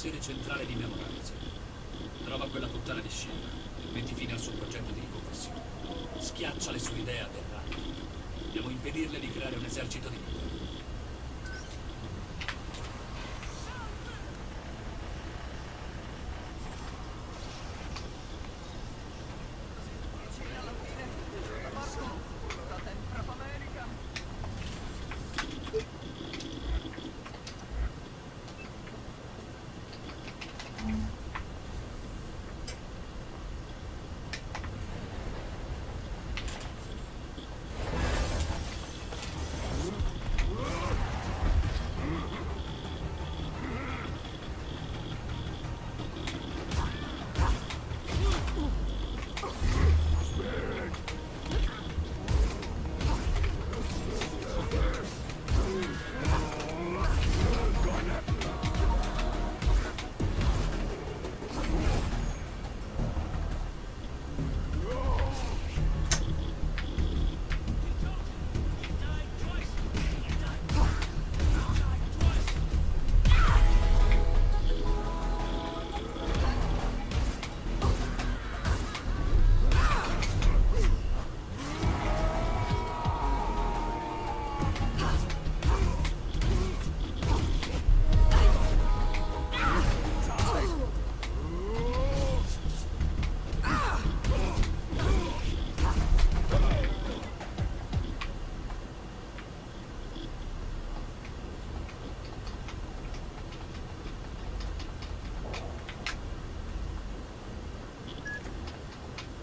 sede centrale di Memorize. Trova quella puttana di Scylla e metti fine al suo progetto di riconversione. Schiaccia le sue idee aberranti. Dobbiamo impedirle di creare un esercito di muteri.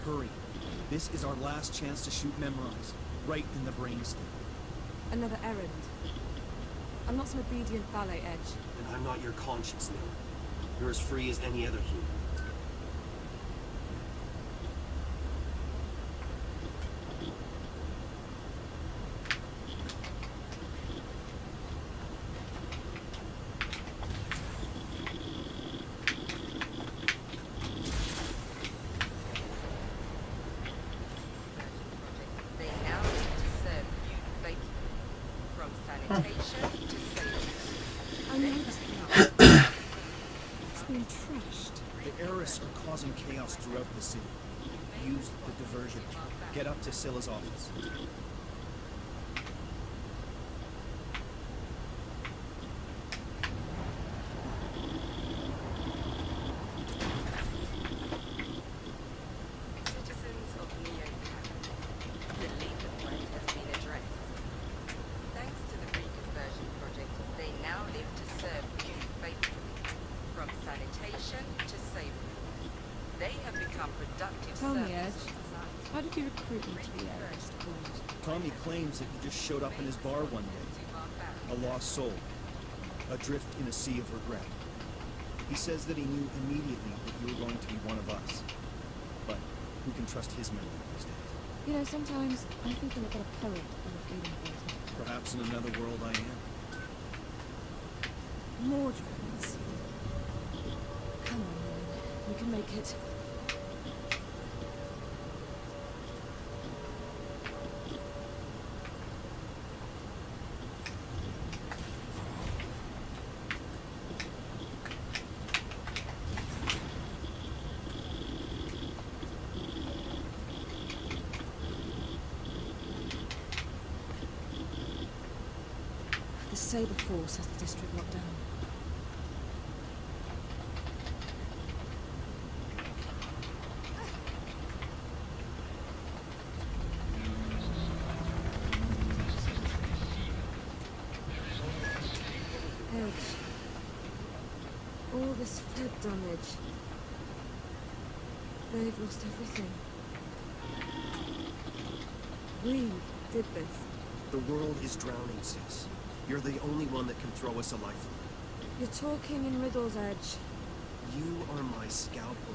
Hurry. This is our last chance to shoot Memorize. Right in the brainstem. Another errand. I'm not some obedient valet, Edge. And I'm not your conscience now. You're as free as any other human. Causing chaos throughout the city. Use the diversion. Get up to Scylla's office. Citizens of Neoplan, the legal point has been addressed. Thanks to the reconversion project, they now live to serve you faithfully, from sanitation to safety. They have become productive Tell me, servants Edge, of society. how did you recruit me to the heiress called? Tommy claims that he just showed up in his bar one day. A lost soul. Adrift in a sea of regret. He says that he knew immediately that you were going to be one of us. But who can trust his memory these days? You know, sometimes I think I'm a better poet than a freedom fighter. Perhaps in another world I am. More dreams. Come on, Owen. We can make it. The Saber Force has the district locked down. Edge. All this flood damage. They've lost everything. We did this. The world is drowning, sis. You're the only one that can throw us a lifeline. You're talking in riddles, Edge. You are my scalpel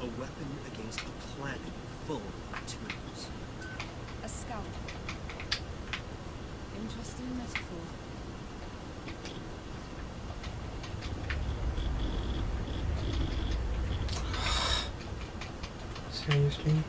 now. A weapon against a planet full of tombs. A scalpel. Interesting metaphor. Seriously?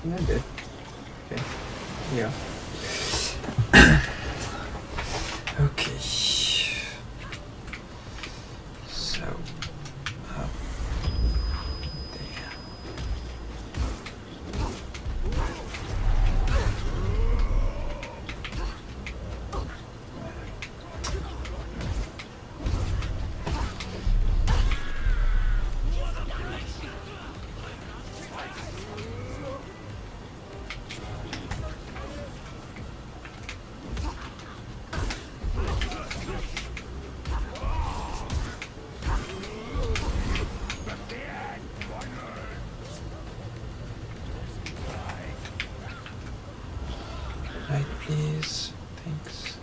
I did. Okay. Yeah. Okay. So, there. Right, please. Thanks.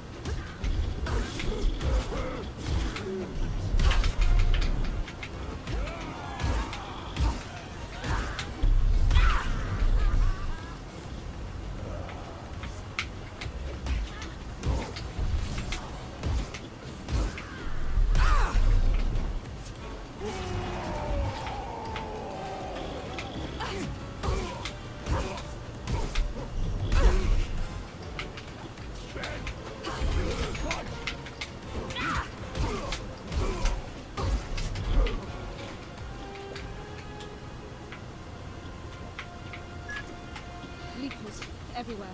Leakers everywhere.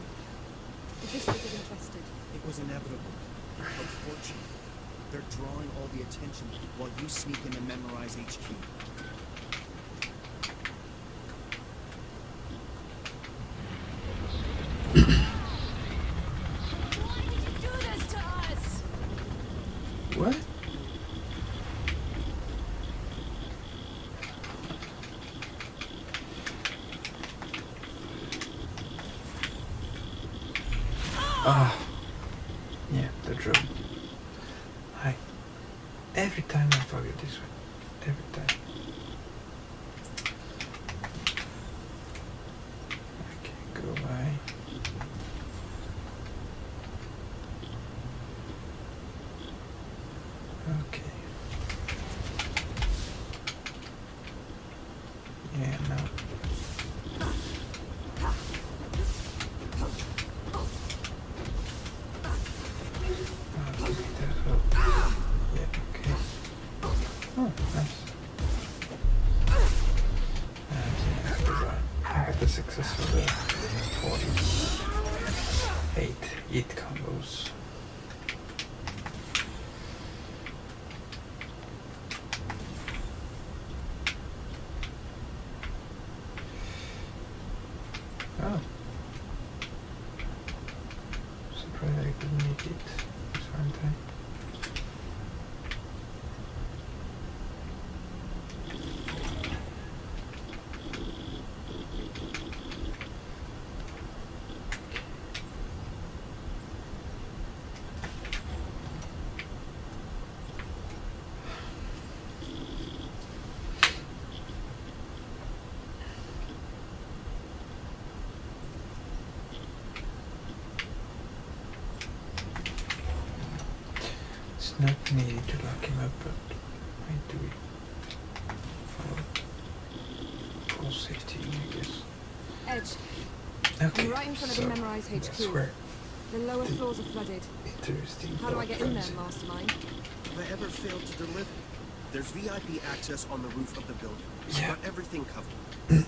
The district is infested. It was inevitable. Unfortunate. They're drawing all the attention while you sneak in and memorize HQ. Why did you do this to us? What? Ah, yeah, the drone. Every time I forget this one. Every time. Okay, go by. Okay. Yeah, no. Successful 48 hit combos. Oh, surprised I could make it this one time. It's not needed to lock him up, but I do it for full safety, I guess. Edge. Okay, I'm right in front of so the Memorize HQ. that's where The lower floors are flooded. interesting How do I part get in there, comes in. Mastermind? If I ever fail to deliver, there's VIP access on the roof of the building. Yeah. Got everything covered.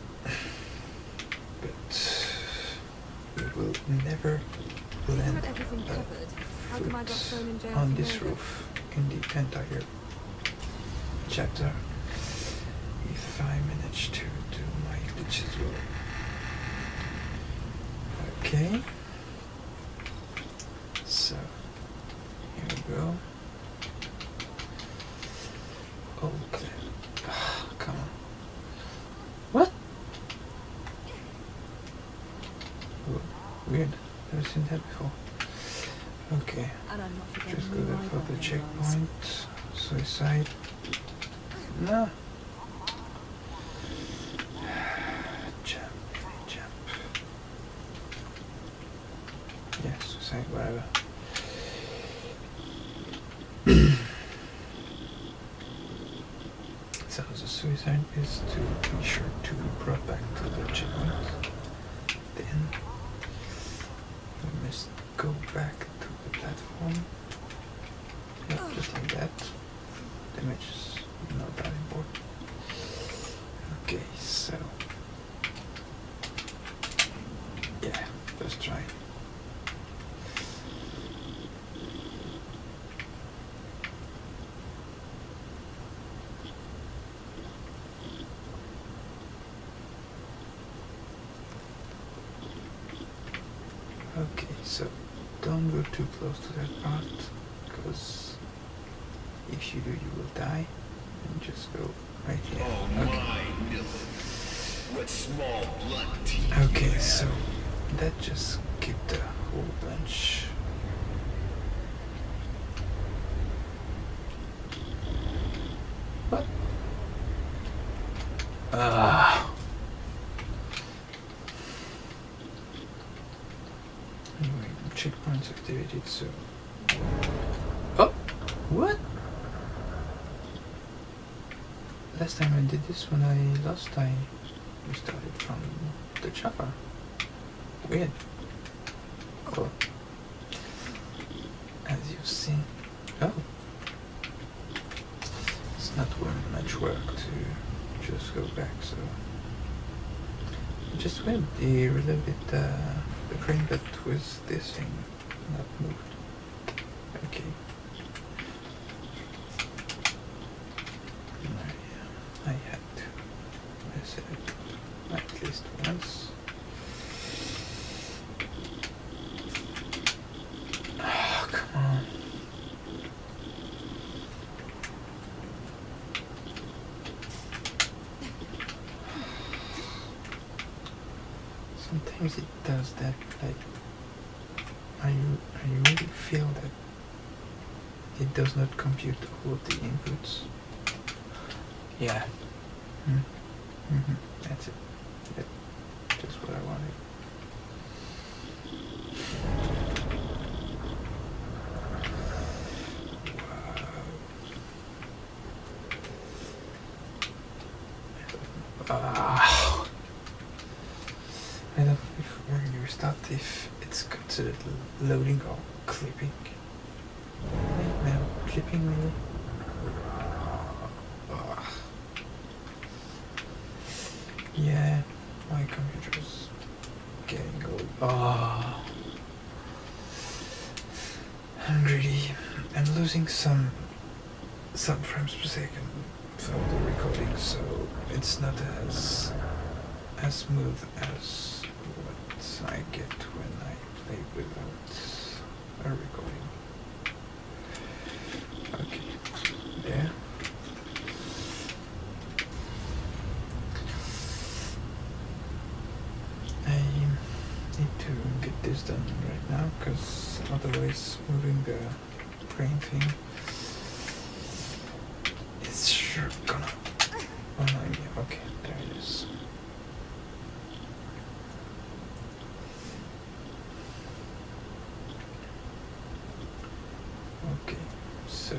But we will never If you land had everything covered, how come I got thrown in jail on for this murder? roof in the entire chapter if I manage to do my glitch as well. Okay, so here we go. Okay, come on. What? Weird. Never seen that before. Okay. And I'm not forgetting Just go you there either, for the Hellrise. checkpoint. Suicide. No. Jump. Jump. Yeah, suicide, whatever. So the suicide is to be sure to be brought back to the checkpoint. Then we must go back to the platform. Yep, just like that. Damage is not that important. Okay, so yeah, first try. Okay, so don't go too close to that part, because if you do, you will die. And just go right here. What small blood teeth Okay, so that just skipped a whole bunch. What? Anyway, checkpoints activated, so... Oh! What? Last time I did this, when I lost, I restarted from the chopper. Weird. Oh. As you've seen... Oh! It's not much work to just go back, so... Just wait, they reloaded the crane, but with this thing not moved. Okay. I had to mess it up at least once. Oh, come on. Sometimes it does that, like, I really feel that it does not compute all of the inputs. Yeah. That's it. That's just what I wanted. Wow. I don't know if when you restart if it's considered loading or clipping. Wait, no, clipping really? Yeah, my computer's getting old. I'm losing some frames per second from the recording, so it's not as smooth as what I get when I play without a recording. Okay, there. Get this done right now, because otherwise moving the crane thing is sure gonna annoy me. Okay, there it is. Okay, so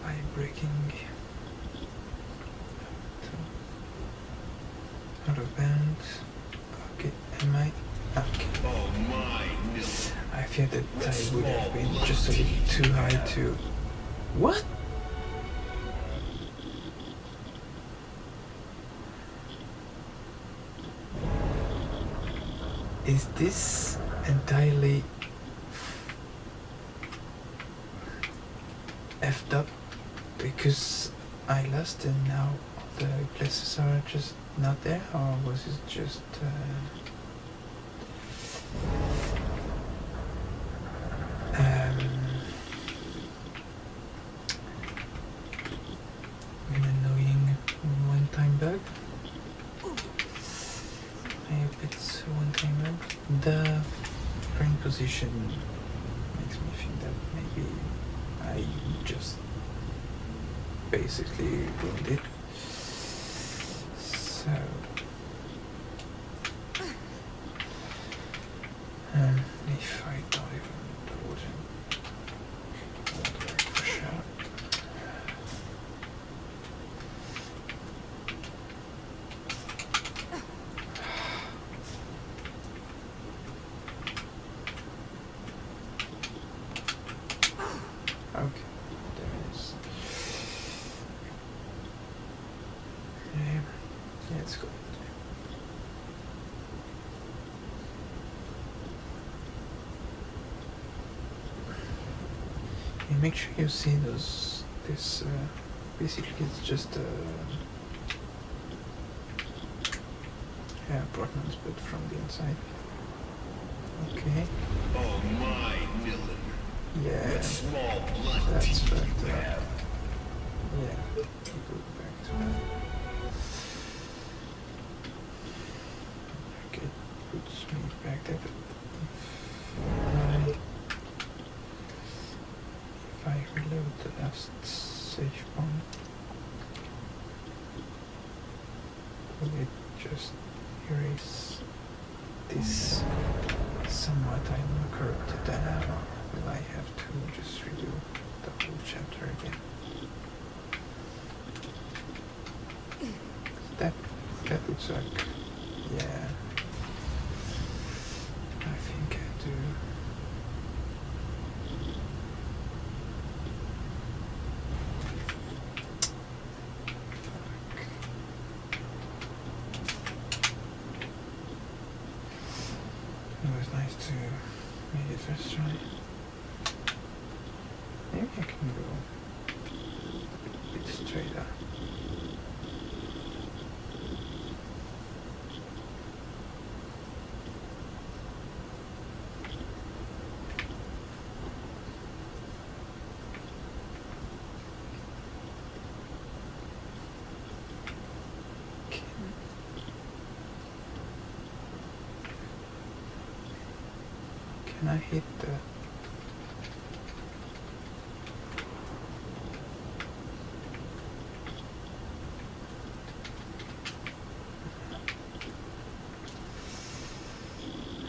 by breaking out of bounds. Okay, am I? Okay. Oh my no. I fear that I would have been just a little too high to... What? Is this entirely effed up? Because I lost and now the places are just not there, or was it just an annoying one-time bug? It's one thing out. The crane position makes me think that maybe I just basically ruined it. So if I don't even do it, won't work for sure. Okay, there it is. Yeah, let's go. And make sure you see those. This basically it's just apartments, but from the inside. Okay. Oh my, Dylan. Yeah. What small blood That's teeth what. you have. Yeah. Go back to that. Okay, puts me back there. But if I reload the last save point, will it just erase this somewhat uncorrupted data? Will I have to just redo the whole chapter again? That would suck. Yeah. I think I do. Fuck. It was nice to make it first try. Maybe I can go a bit straighter. Can I hit the...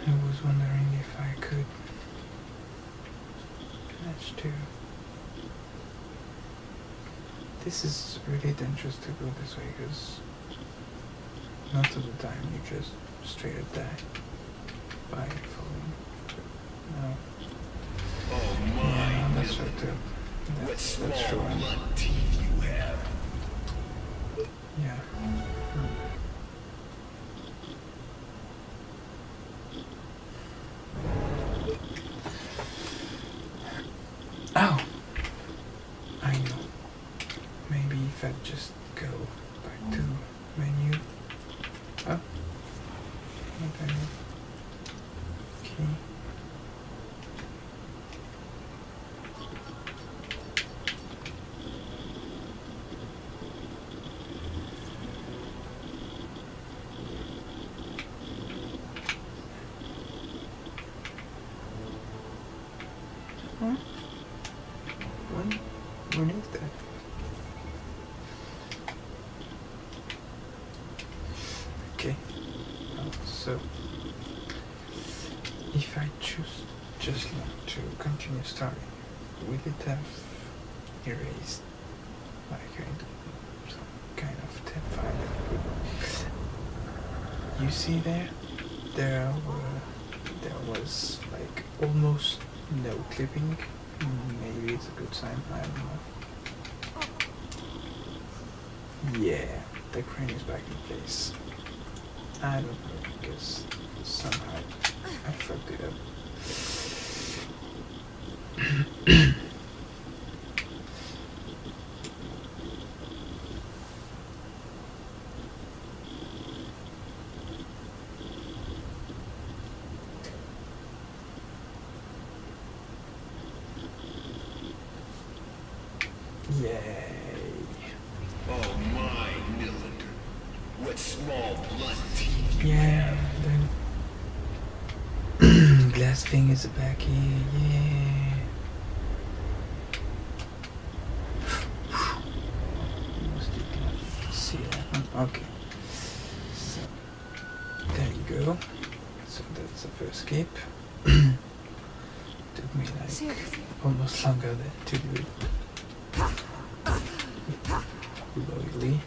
I was wondering if I could manage to... This is really dangerous to go this way because most of the time you just straight up die by falling. No. Oh my, Yeah, that's right Dylan. too. What That's small true. blood teeth you have. Yeah. Oh! I know. Maybe if I just go back to menu. Oh. Okay. Okay. Huh? When is that? Okay. So if I choose just not to continue starting, will it have erased like some kind of temp file? You see there? There was like almost no clipping. Maybe it's a good sign, I don't know. Yeah, the crane is back in place. I don't know, because somehow I fucked it up. Yay. Oh my, Dylan. What small blood teeth you Yeah, have. then thing is back here, yeah. Almost didn't see that one. Okay. So there you go. So that's the first skip. Took me like Seriously? almost longer than to do it. Loyally.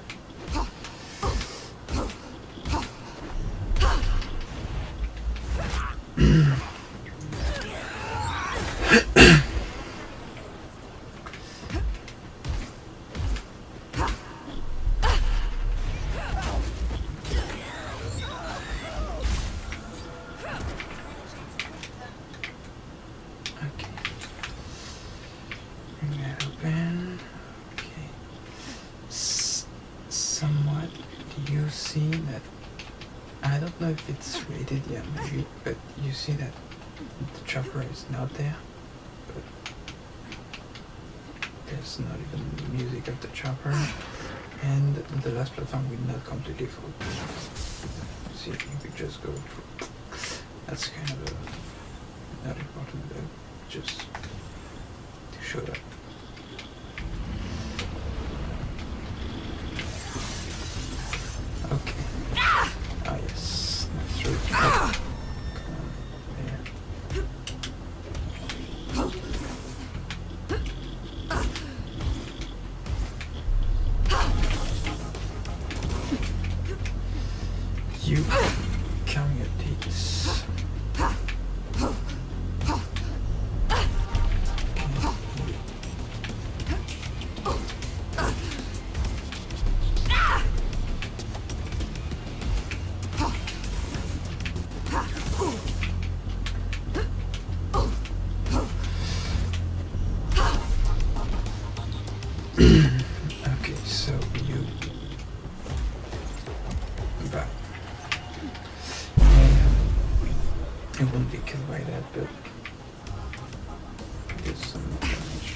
Somewhat you see that, I don't know if it's rated yet maybe, but you see that the chopper is not there, but there's not even the music of the chopper, and the last platform will not completely full. See if you could just go through. That's kind of not important, but just to show that. Okay. Ah yes, that's right. Oh. Come on, there. You count your teeth. Okay, so you back. You won't be killed by that, but there's some damage.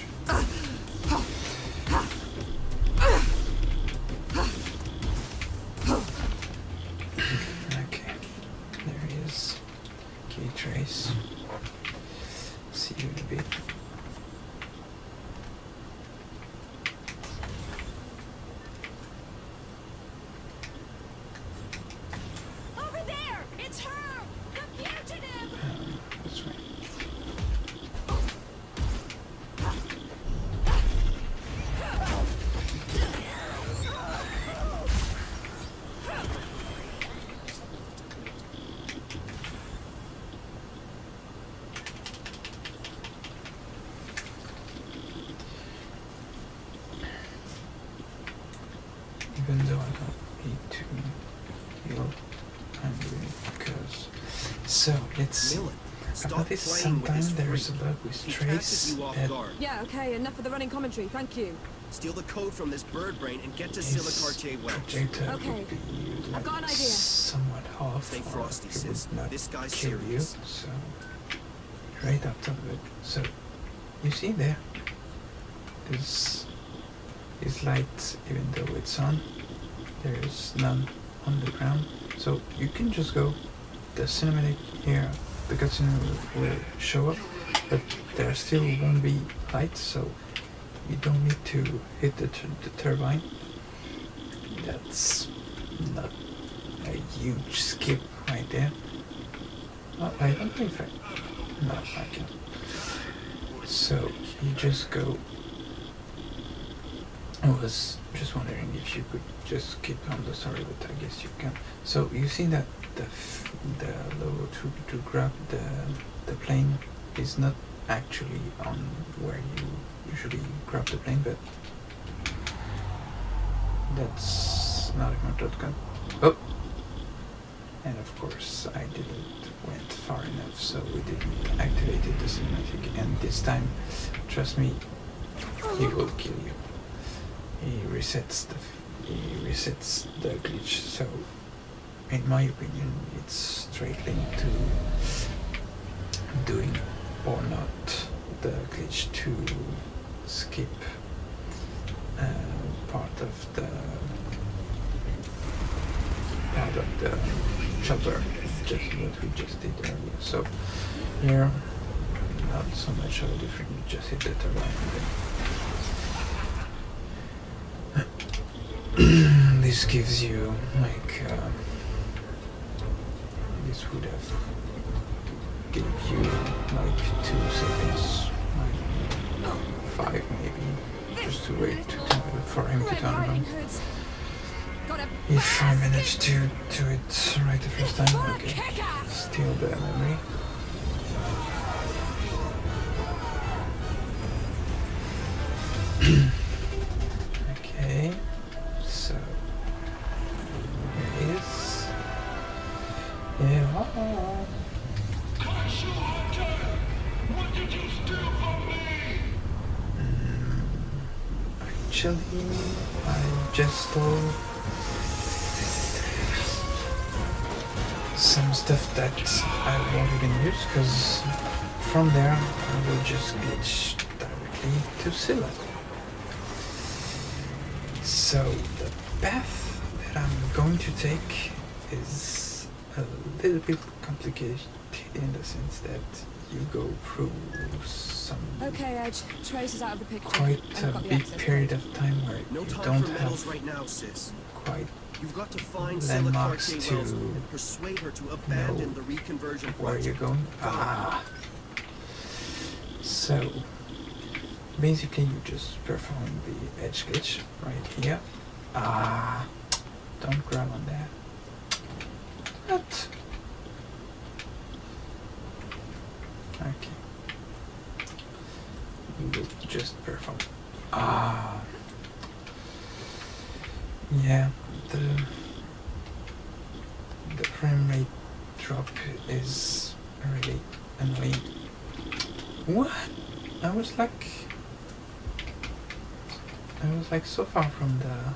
Okay, there he is. Key trace. See you in a bit. Over there! It's her! The fugitive! That's right. Even though I don't need to heal, I'm doing it because. So let's. Millen, About stop this, playing with sometimes his there's a freak. bug with He trace catches you off that guard. Yeah, okay, enough of the running commentary, thank you. Steal the code from this bird brain and get to is Scylla Cartier Welch. projected Okay, would be I've got an idea. somewhat off, Stay or frosty, it sis. would not This guy's kill you. serious. So right up top of it. So you see there, there's is light even though it's on. There is none on the ground. So you can just go. The cinematic here, the cutscene will show up, but there still won't be light. So you don't need to hit the turbine. That's not a huge skip right there. Oh, I don't know if I... No, I can. So you just go... I was just wondering if you could just skip on the story, but I guess you can. So you see that the logo to grab the plane is not actually on where you usually grab the plane, but that's not a shotgun. Oh! And of course I didn't went far enough, so we didn't activate the cinematic, and this time, trust me, he will kill you. He resets the glitch, so in my opinion it's straight linked to doing or not the glitch to skip part of the chapter. just what we just did earlier. So here, not so much of a difference. We just hit the turbine. This gives you like this would have give you like 2 seconds, like 5 maybe, just to wait for him to turn around. If I manage to do it right the first time, okay. Still the memory. Okay, so here it is. Yeah. Actually, I just stole some stuff that I won't even use, because from there I will just glitch directly to Scylla. So the path that I'm going to take is a little bit complicated in the sense that you go through some Trace is out of the picture. quite a big period of time where No you time don't for have medals right now, sis. quite You've got to find Scylla landmarks Clark to Wells and persuade her to abandon the reconversion where you're project. going. Ah. So basically you just perform the edge glitch right here. Ah, don't grab on that. What? Okay. You will just perform. Ah. Yeah, the frame rate drop is really annoying. What? I was like so far from the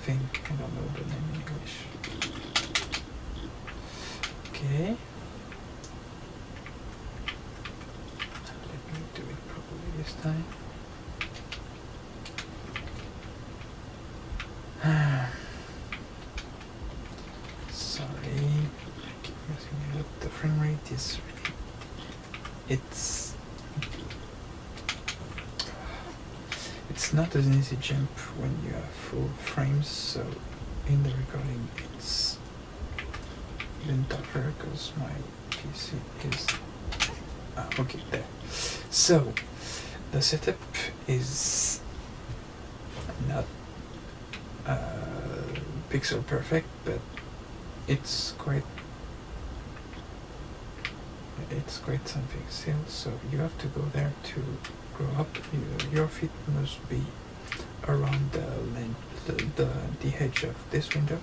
thing. I don't know the name in English. Okay. Let me do it properly this time. Sorry, I keep messing it up. The frame rate is really, it's not an easy jump when you have full frames, so in the recording it's even tougher because my PC is okay there. So the setup is not pixel perfect, but it's quite something still. So you have to go there to grow up. Your feet must be around the edge of this window.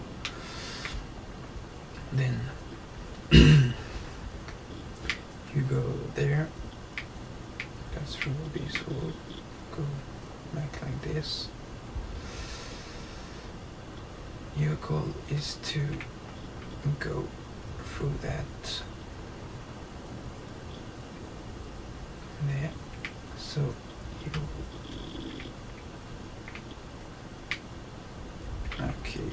Then you go there, pass through this wall, go back like this. Your goal is to go through that there. So you okay.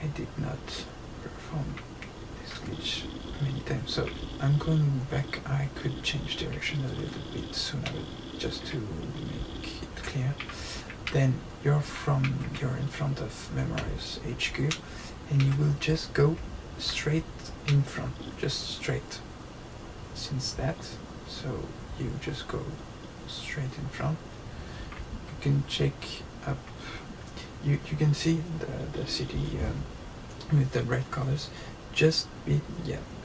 I did not perform this glitch many times, so I'm going back. I could change direction a little bit sooner just to make it clear. Then you're in front of Memorize HQ, and you will just go straight in front, just straight. Since that, so you just go straight in front. You can check up. You can see the city with the red colors. Just be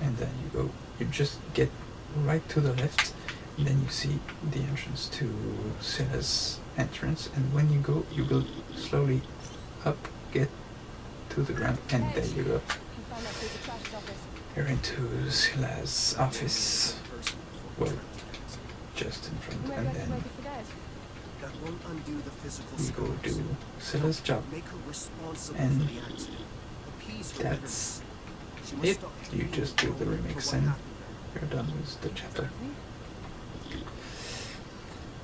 and then you just get right to the left, and then you see the entrance to Scylla's entrance, and when you go, you will slowly up, get to the ground, and there you go. You're into Scylla's office. Well, just in front, and then That won't undo the physical you go scars. do Scylla's job, Make her responsible and for the accident. Appease her that's bitterness. She must it. stop You taking just do the blame for remix what and happened there. you're done with the chapter.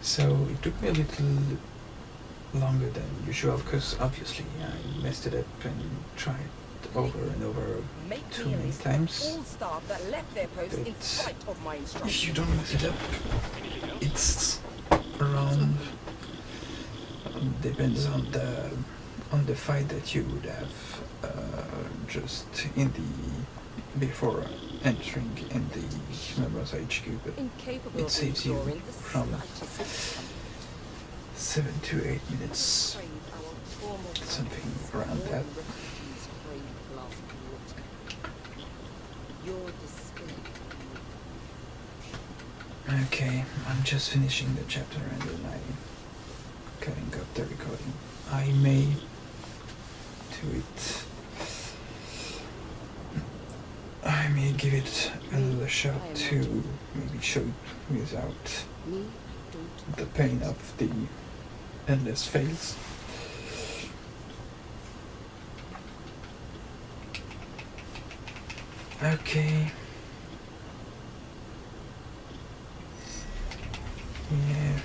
So it took me a little longer than usual because obviously I messed it up and tried over and over Make too me a many list times. of all staff that left their post in But spite of my if instructions. you don't mess it up, it's around. Depends on the fight that you would have just in the before entering in the members HQ, but Incapable it of saves you ignoring the from slightest 7 to 8 minutes, crave our formal something rights around more that. than refugees crave a glass of water. Your despair. Okay, I'm just finishing the chapter and then I'm cutting up the recording. I may do it. I may give it another shot to maybe show it without Me, don't the pain of the endless fails. Okay. Yeah.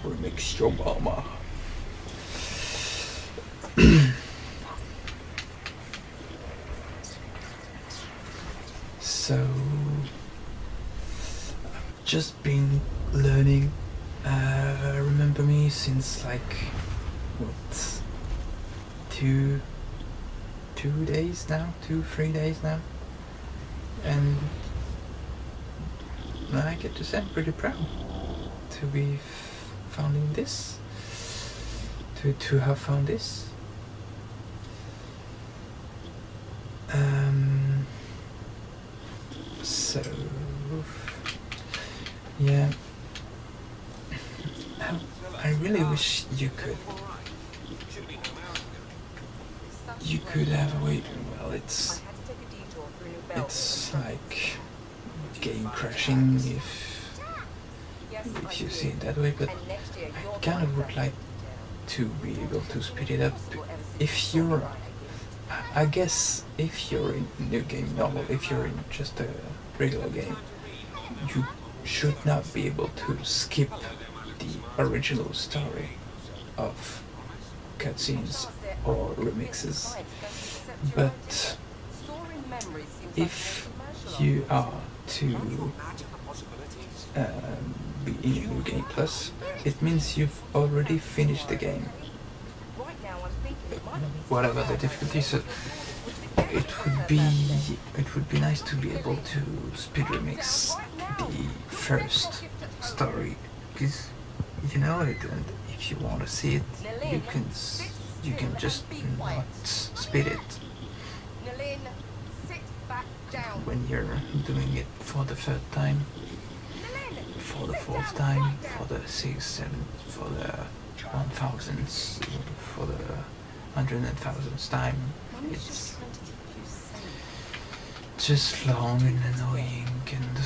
Remix your mama. So I've just been learning Remember Me since like what 3 days now, and I get to say I'm pretty proud to be founding this, to have found this. So yeah, I really wish you could have a way. Well, it's like game crashing if you see it that way, but I kind of would like to be able to speed it up. If you're, I guess, if you're in new game normal, if you're in just a regular game, you should not be able to skip the original story of cutscenes or remixes. But if you are to be in a new game plus, it means you've already finished the game. Whatever the difficulty, so it would be nice to be able to speed remix the first story, because you know it, and if you want to see it, you can just not speed it when you're doing it for the third time, for the fourth time, for the sixth, seventh, for the 1000th, for the 100,000th time. It's just long and annoying, and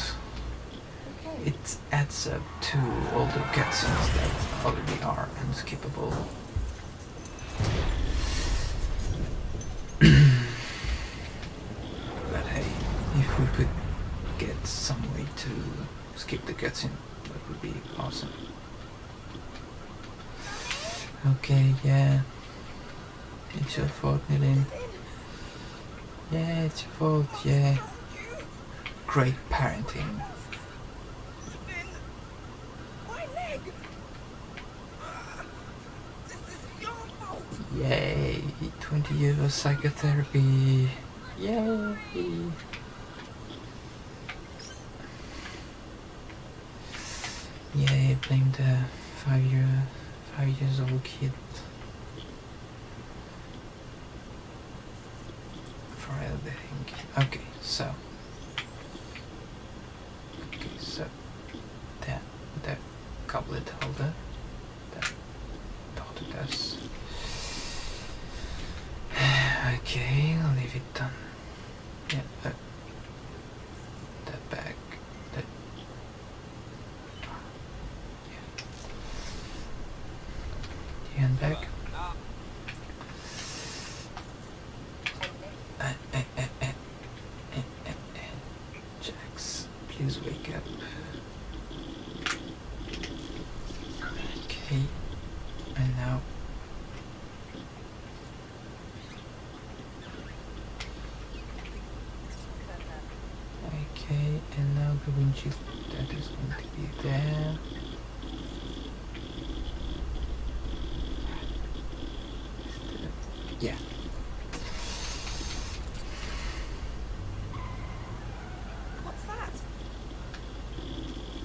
it adds up to all the cutscenes that already are unskippable. But hey, if we could get some way to skip the cutscene, that would be awesome. Okay, yeah. It's your fault, Nilin. Yeah, it's your fault, yeah. Great parenting. Yay, 20 years of psychotherapy. Yay. Yay, blame the 5 years old kid for everything. Okay, so that goblet holder, that daughter does. Okay, I'll leave it done. Yeah, that bag, that. Yeah. The handbag. Jax, please wake up. Okay. now. Okay, and now the windshield that is going to be there. Yeah. What's that?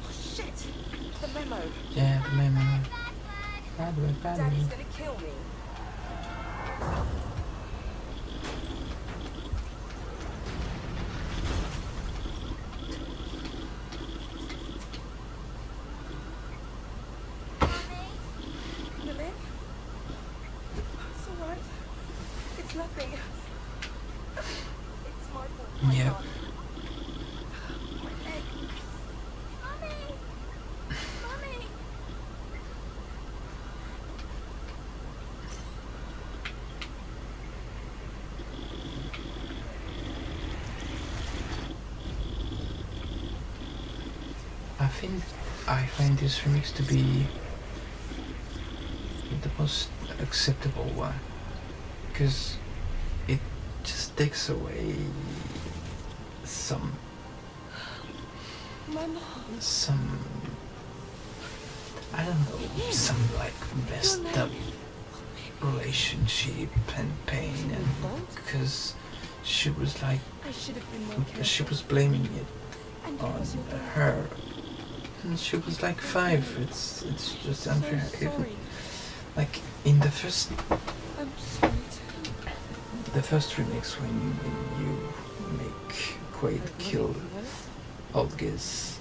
Oh shit! The memo. Yeah, the memo. Bad Daddy's gonna kill me. Lily? It's alright. It's nothing. It's my fault. Yep. My leg. Mommy! Mommy! I think I find this remix to be the most acceptable one, because it just takes away some My mom. I don't know, some like messed up relationship and pain, and because she was like, I should have been more careful. she was blaming it And on was your dad. her, and she was like 5. It's just unfair. So Even sorry. like in the first I'm sorry too. the first remix, when you make Quaid kill Olga's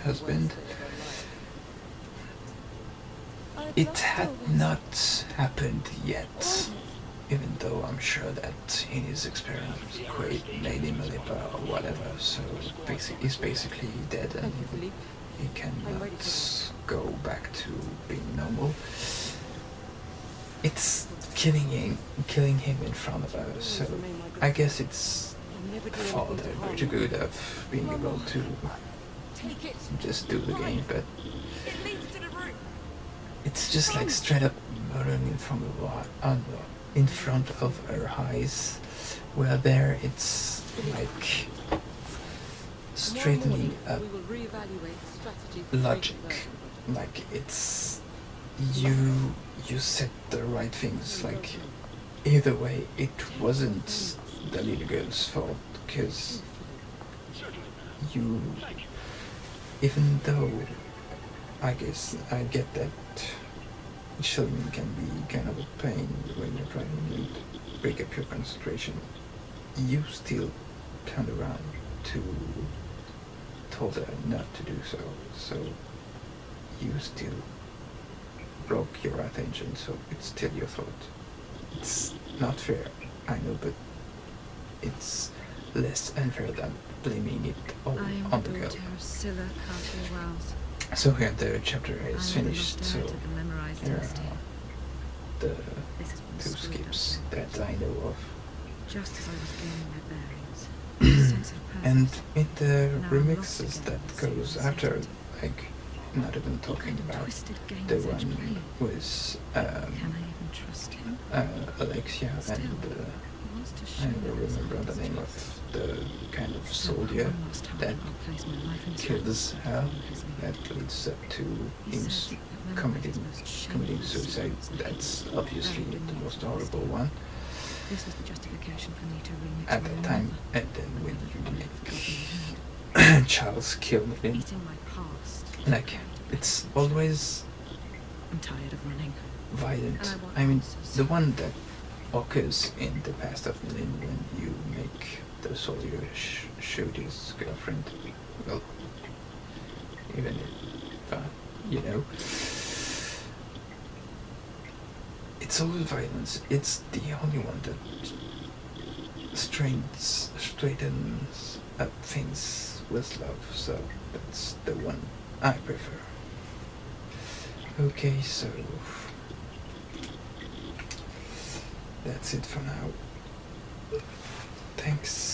husband, it had not happened yet, even though I'm sure that in his experiment Quaid made him a leper or whatever, so he's basically dead and he cannot go back to being normal. It's killing him in front of her, so I guess it's for the greater good of being able to Take it. just do the game, but It leads to the room. it's just like straight up murdering in front of her eyes, where there it's like straightening up We will reevaluate the strategy for logic, future like it's you said the right things, like either way it wasn't the little girl's fault, because you, even though I guess I get that children can be kind of a pain when you're trying to break up your concentration, you still turned around to told her not to do so, so you still broke your attention, so it's still your fault. It's not fair, I know, but it's less unfair than blaming it all I am on the the girl. daughter of Scylla, Cartier Wells. So here the chapter is I finished, lost so heir to the memorized here dynasty. are the This has been two screwed up skips since. that I know of. Just as I was gaining my bearings, a sense of purpose. And in the Now I'm lost remixes again, that see goes what's after, happened. like, not even talking about Twisted game's the edge one brain. with Can I even trust him? Alexia Still, and he wants to show I me don't there's remember the something name to of the kind of So, soldier one last time, that I'll place my life in kills his her, hands as lead. that leads up to He him says that committing memory is most shameful suicide. secrets. That's obviously Buried the beneath most the horrible stone. one This was the justification for me to remix at my the own time, mother. and then when you Forgotten make Charles kill him, Eating my past. like, it's always I'm tired of running. violent. And I want I mean, answers. the one that occurs in the past of Millen when you make the soldier shoot his girlfriend. Well, even if, you know, it's always violence. It's the only one that straightens up things with love, so that's the one I prefer. Okay, so that's it for now. Thanks.